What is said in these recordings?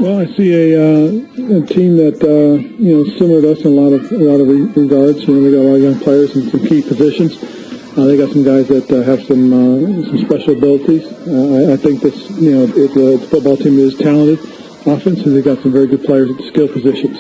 Well, I see a team that similar to us in a lot of regards. They got a lot of young players in some key positions. They got some guys that have some special abilities. I think the football team is talented offensively. They got some very good players at the skill positions.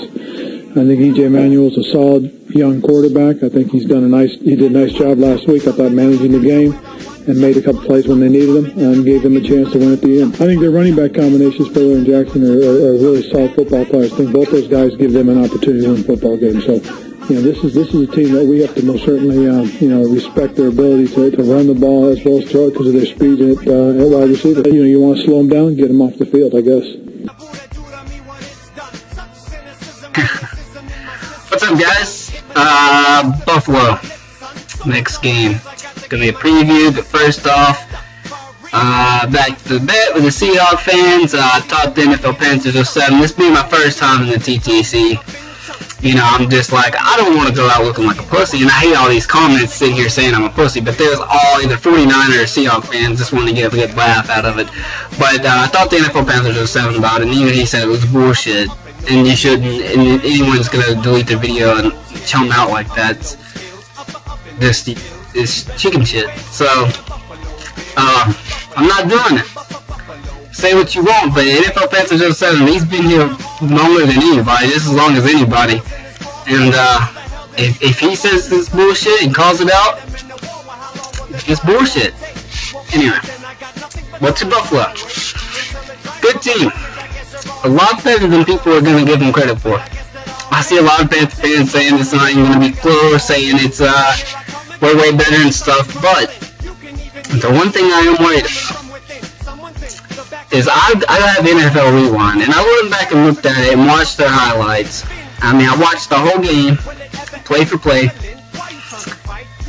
I think E.J. Manuel is a solid young quarterback. I think he did a nice job last week. I thought managing the game and made a couple plays when they needed them and gave them a chance to win at the end. I think their running back combinations, Spiller and Jackson, are really solid football players. I think both those guys give them an opportunity to win football games. So, this is a team that we have to most certainly, respect their ability to run the ball as well as throw it because of their speed at wide receiver. You want to slow them down, get them off the field, I guess. What's up, guys? Buffalo. Next game. It's going to be a preview, but first off, back to the bet with the Seahawks fans. Top 10 NFL Panthers 07. This being my first time in the TTC. I'm just like, I don't want to go out looking like a pussy, and I hate all these comments sitting here saying I'm a pussy, but there's all either 49er or Seahawks fans just want to get a good laugh out of it. But I thought the NFL Panthers 07 about it, and even he said it was bullshit, and you shouldn't, and anyone's going to delete their video and chum out like that. It's chicken shit. So, I'm not doing it. Say what you want, but NFL Panthers 07, he's been here longer than anybody, just as long as anybody. And if he says this bullshit and calls it out, it's bullshit. Anyway, what's your Buffalo? Good team. A lot better than people are going to give them credit for. I see a lot of Panthers fans saying it's not even going to be close, saying it's way better and stuff, but the one thing I am worried about is I have NFL Rewind, and I went back and looked at it and watched their highlights. I watched the whole game, play for play,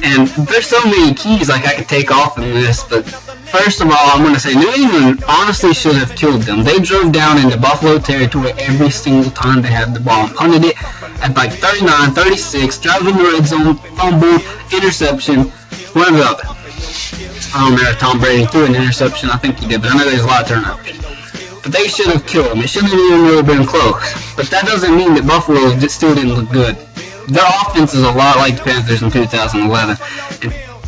and there's so many keys I could take off in this, but first of all, I'm going to say New England honestly should have killed them. They drove down into Buffalo territory every single time they had the ball and punted it at 39, 36, driving in the red zone, fumble, interception, whatever the other. I don't remember if Tom Brady threw an interception. I think he did, but I know there's a lot of turnovers. But they should have killed him. It shouldn't have even really been close. But that doesn't mean that Buffalo still didn't look good. Their offense is a lot like the Panthers in 2011.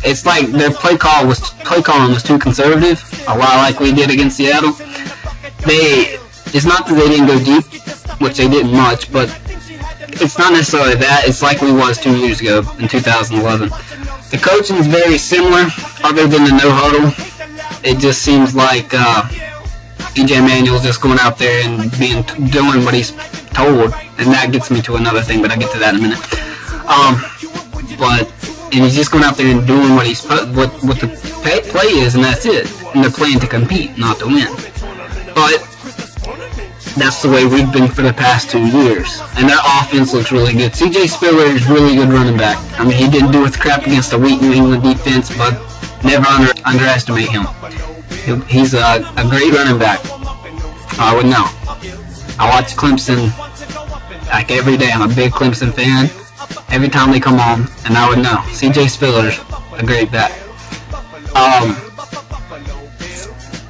It's like their play calling was too conservative, a lot like we did against Seattle. It's not that they didn't go deep, which they didn't much, but it's not necessarily that. It's like we was 2 years ago in 2011. The coaching is very similar, other than the no huddle. It just seems like E.J. Manuel's just going out there and doing what he's told, and that gets me to another thing, but I'll get to that in a minute. And he's just going out there and doing what the play is, and that's it. And they're playing to compete, not to win. But that's the way we've been for the past 2 years. And their offense looks really good. C.J. Spiller is really good running back. He didn't do his crap against a weak New England defense, but never underestimate him. He's a great running back. I would know. I watch Clemson like every day. I'm a big Clemson fan. Every time they come on, and I would know. C.J. Spiller's a great back.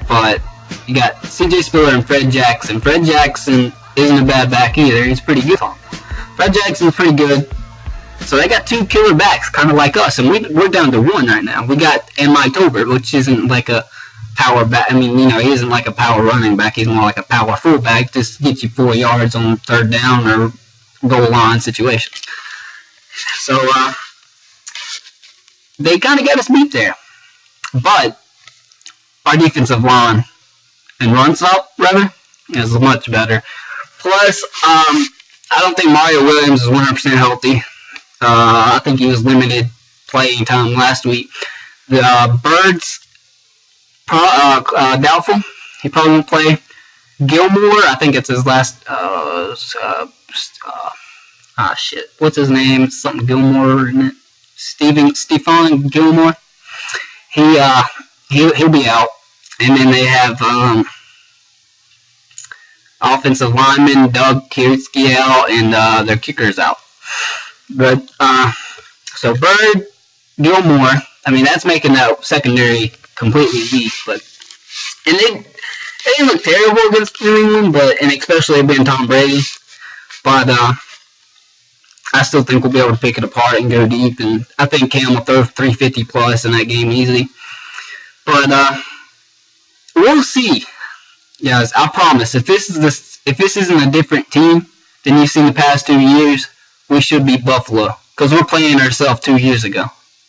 But you got C.J. Spiller and Fred Jackson. Fred Jackson isn't a bad back either. He's pretty good. Fred Jackson's pretty good. So they got two killer backs, kind of like us, and we're down to one right now. We got Mike Tolbert, which isn't like a power back. He isn't like a power running back. He's more like a power fullback, just get you 4 yards on third down or goal line situations. So they kind of got us beat there. But our defensive line and run stop, rather, is much better. Plus, I don't think Mario Williams is 100% healthy. I think he was limited playing time last week. The Birds, doubtful. He probably won't play. Gilmore, I think it's his last. What's his name? Something Gilmore, isn't it? Stephon Gilmore. He'll be out. And then they have offensive lineman Doug Kiersky out, and their kicker's out. But so Bird, Gilmore, that's making that secondary completely weak. But They didn't look terrible against New England, and especially being Tom Brady. But I still think we'll be able to pick it apart and go deep. And I think Cam will throw 350 plus in that game easy. But we'll see, guys. I promise. If this isn't a different team than you've seen the past 2 years, we should beat Buffalo because we're playing ourselves 2 years ago.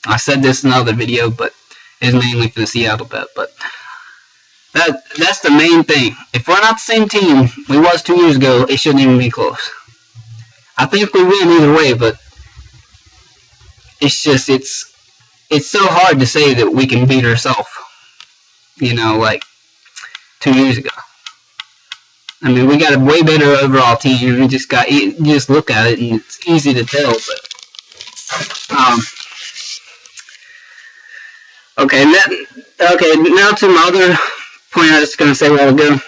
I said this in another video, but it's mainly for the Seattle bet. But that's the main thing. If we're not the same team we was 2 years ago, it shouldn't even be close. I think we win either way, but it's just it's so hard to say that we can beat ourselves. Like 2 years ago. I mean, we got a way better overall team. You just look at it and it's easy to tell. But okay, now to my other point I was going to say a while ago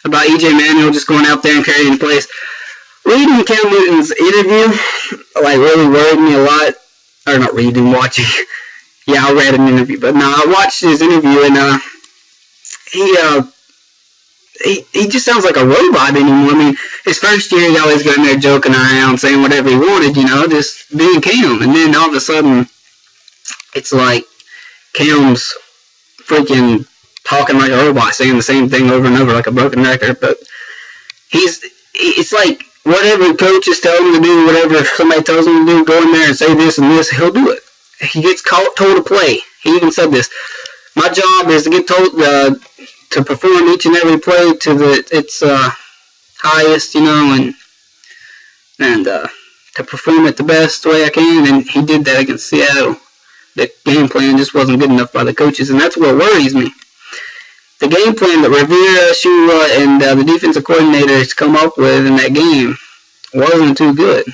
about EJ Manuel just going out there and carrying plays. Reading Cam Newton's interview really worried me a lot. Or not reading, watching. Yeah, I read an interview, but no, I watched his interview and he just sounds like a robot anymore. I mean, his first year he always going there joking around, saying whatever he wanted, just being Cam, and then all of a sudden it's like Cam's freaking talking like a robot, saying the same thing over and over like a broken record. But it's like whatever coaches tell him to do, whatever somebody tells him to do, go in there and say this and this, he'll do it. He gets told to play. He even said this. My job is to get told to perform each and every play to its highest, and to perform it the best way I can. And he did that against Seattle. The game plan just wasn't good enough by the coaches, and that's what worries me. The game plan that Rivera, Shula, and the defensive coordinators come up with in that game wasn't too good.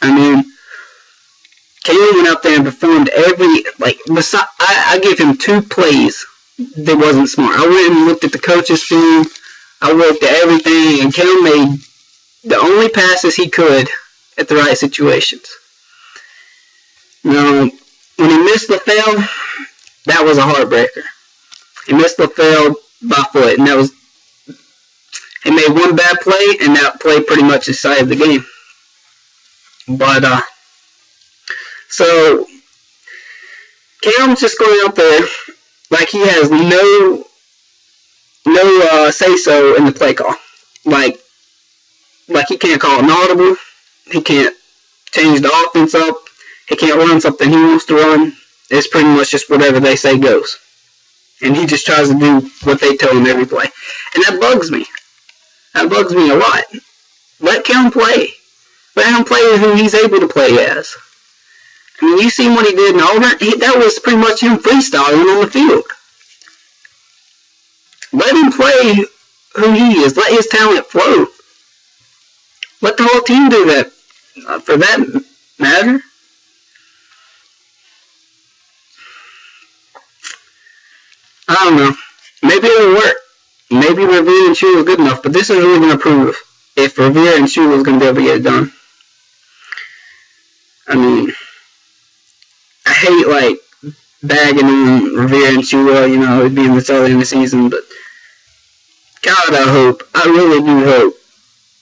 I mean, Cam went out there and performed I gave him 2 plays that wasn't smart. I went and looked at the coach's film. I looked at everything, and Cam made the only passes he could at the right situations. Now, when he missed the fail, that was a heartbreaker. He missed the fail by foot, and he made one bad play, and that play pretty much decided the game. But, so, Cam's just going out there like he has no say-so in the play call. Like he can't call an audible. He can't change the offense up. He can't run something he wants to run. It's pretty much just whatever they say goes. And he just tries to do what they tell him every play. And that bugs me. That bugs me a lot. Let Cam play. Let him play who he's able to play as. I mean, you seen what he did in Auburn? That was pretty much him freestyling on the field. Let him play who he is. Let his talent flow. Let the whole team do that. For that matter. I don't know. Maybe it'll work. Maybe Rivera and Shula is good enough, but this is really going to prove if Rivera and Shula is going to be able to get it done. I mean, I hate bagging on Rivera and Shula, it being this early in the season, but God, I really do hope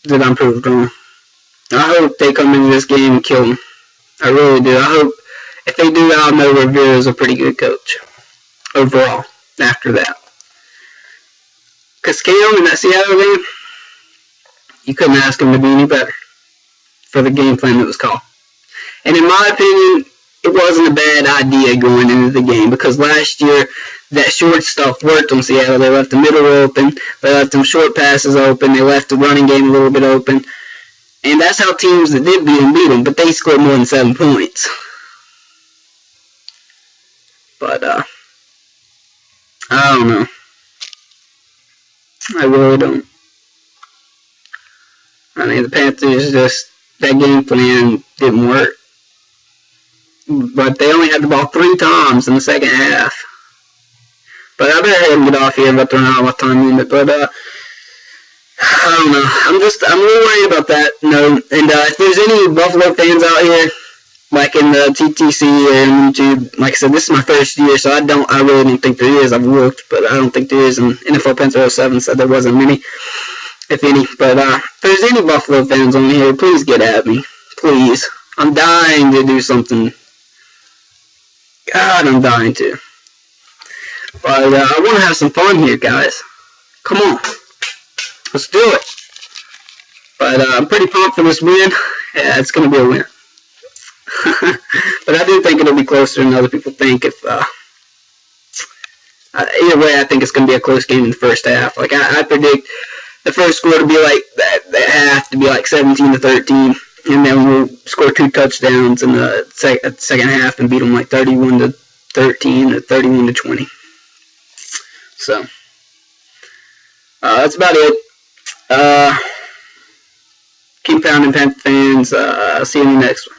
that I'm proved wrong. I hope they come into this game and kill him. I really do. I hope if they do, I'll know Rivera is a pretty good coach overall after that. Because Cam in that Seattle game, you couldn't ask him to be any better for the game plan that was called. And in my opinion, it wasn't a bad idea going into the game because last year that short stuff worked on Seattle. They left the middle open. They left them short passes open. They left the running game a little bit open. And that's how teams that did beat them, but they scored more than 7 points. But, I don't know. I really don't. I mean, the Panthers that game plan didn't work. But they only had the ball 3 times in the second half. But I better have him get off here about the out time limit. But, I don't know. I'm a little worried about that. And if there's any Buffalo fans out here, like in the TTC and YouTube. Like I said, this is my first year, so I really don't think there is. I've looked, but I don't think there is. And NFL Panther 07 said there wasn't many, if any. But if there's any Buffalo fans on here, please get at me. Please. I'm dying to do something. God, I'm dying to. But I want to have some fun here, guys. Come on. Let's do it. But I'm pretty pumped for this win. Yeah, it's going to be a win. But I do think it'll be closer than other people think. If either way, I think it's going to be a close game in the first half. Like I predict the first score to be like that half to be like 17-13, and then we'll score 2 touchdowns in the second half and beat them like 31-13 or 31-20. So that's about it. Keep pounding, Panther fans. I'll see you in the next one.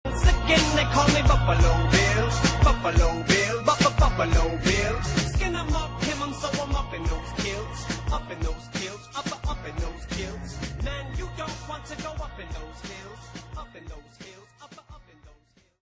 They call me Buffalo Bill, Buffalo Bill, Buffalo Bill. Skin 'em up, him 'em, so I'm up in those kills, up in those kills, up